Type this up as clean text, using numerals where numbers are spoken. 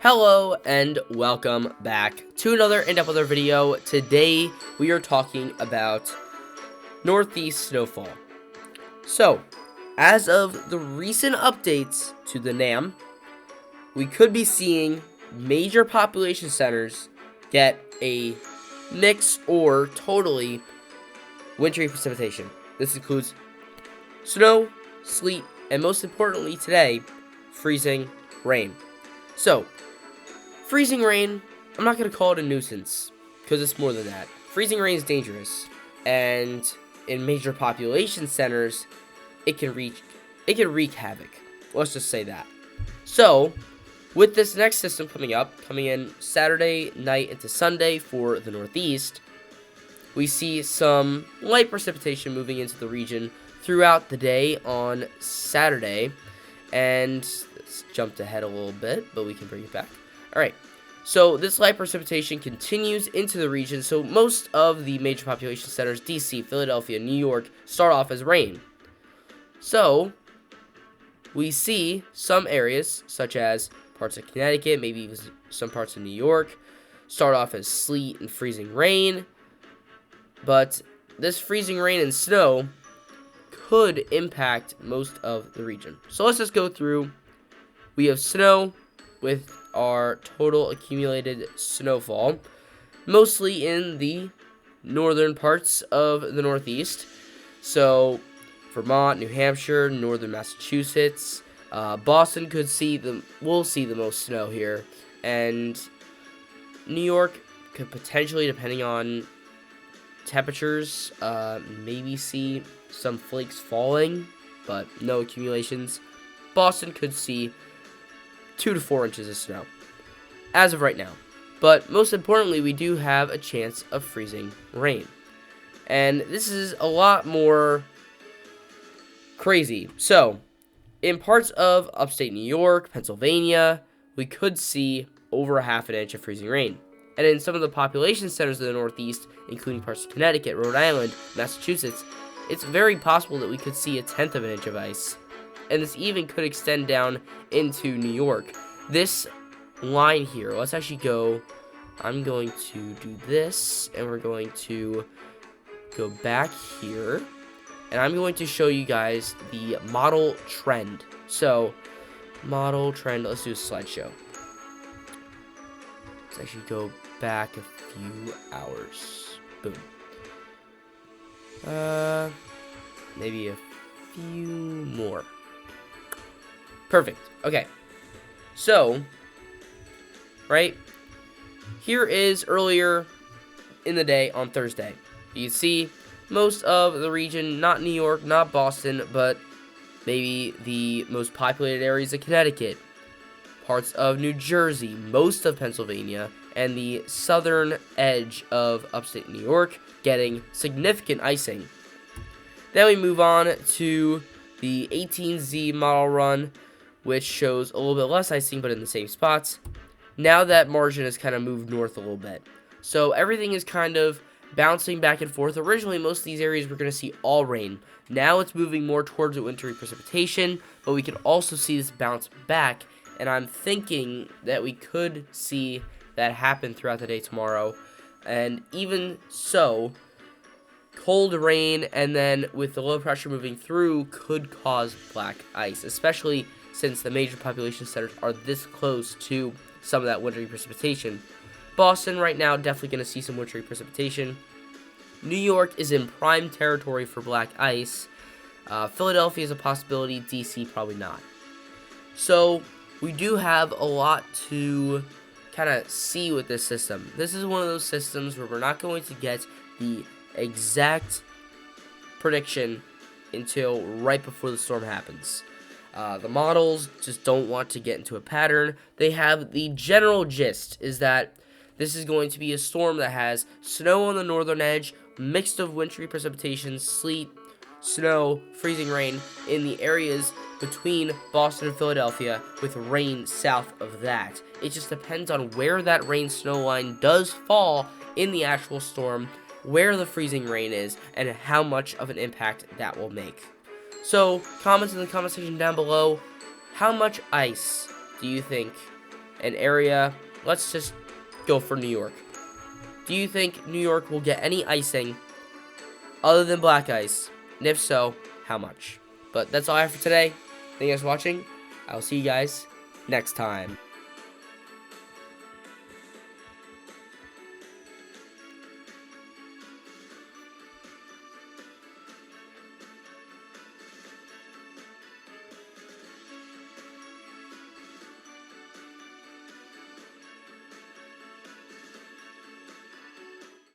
Hello and welcome back to another in-depth weather video. Today we are talking about Northeast snowfall. So, as of the recent updates to the NAM, we could be seeing major population centers get a mix or totally wintry precipitation. This includes snow, sleet, and most importantly today, freezing rain. So, freezing rain, I'm not going to call it a nuisance, because it's more than that. Freezing rain is dangerous, and in major population centers, it can wreak havoc. Let's just say that. So, with this next system coming in Saturday night into Sunday for the Northeast, we see some light precipitation moving into the region throughout the day on Saturday, and let's jump ahead a little bit, but we can bring it back. Alright, so this light precipitation continues into the region, so most of the major population centers, DC, Philadelphia, New York, start off as rain. So, we see some areas, such as parts of Connecticut, maybe even some parts of New York, start off as sleet and freezing rain, but this freezing rain and snow could impact most of the region. So let's just go through. We have snow with our total accumulated snowfall, mostly in the northern parts of the Northeast. So, Vermont, New Hampshire, northern Massachusetts, Boston will see the most snow here, and New York could potentially, depending on temperatures, maybe see some flakes falling, but no accumulations. Boston could see 2 to 4 inches of snow as of right now. But most importantly, we do have a chance of freezing rain. And this is a lot more crazy. So, in parts of upstate New York, Pennsylvania, we could see over a half an inch of freezing rain. And in some of the population centers of the Northeast, including parts of Connecticut, Rhode Island, Massachusetts, it's very possible that we could see a tenth of an inch of ice. And this even could extend down into New York. This line here, let's actually go, I'm going to do this, and we're going to go back here, and I'm going to show you guys the model trend. So, model trend, let's do a slideshow. Let's actually go back a few hours. Boom. Maybe a few more. Perfect. Okay. So, right here is earlier in the day on Thursday. You see most of the region, not New York, not Boston, but maybe the most populated areas of Connecticut, parts of New Jersey, most of Pennsylvania, and the southern edge of upstate New York getting significant icing. Then we move on to the 18Z model run, which shows a little bit less icing, but in the same spots. Now that margin has kind of moved north a little bit. So everything is kind of bouncing back and forth. Originally, most of these areas we're going to see all rain. Now it's moving more towards the wintry precipitation, but we can also see this bounce back, and I'm thinking that we could see that happen throughout the day tomorrow. And even so, cold rain and then with the low pressure moving through could cause black ice, especially since the major population centers are this close to some of that wintry precipitation. Boston right now definitely going to see some wintry precipitation. New York is in prime territory for black ice. Philadelphia is a possibility. DC probably not. So we do have a lot to kind of see with this system. This is one of those systems where we're not going to get the exact prediction until right before the storm happens. The models just don't want to get into a pattern. They have the general gist is that this is going to be a storm that has snow on the northern edge, mixed of wintry precipitation, sleet, snow, freezing rain in the areas between Boston and Philadelphia, with rain south of that. It just depends on where that rain-snow line does fall in the actual storm, where the freezing rain is, and how much of an impact that will make. So, comments in the comment section down below. How much ice do you think an area. Let's just go for New York. Do you think New York will get any icing other than black ice? And if so, how much? But that's all I have for today. Thank you guys for watching. I'll see you guys next time.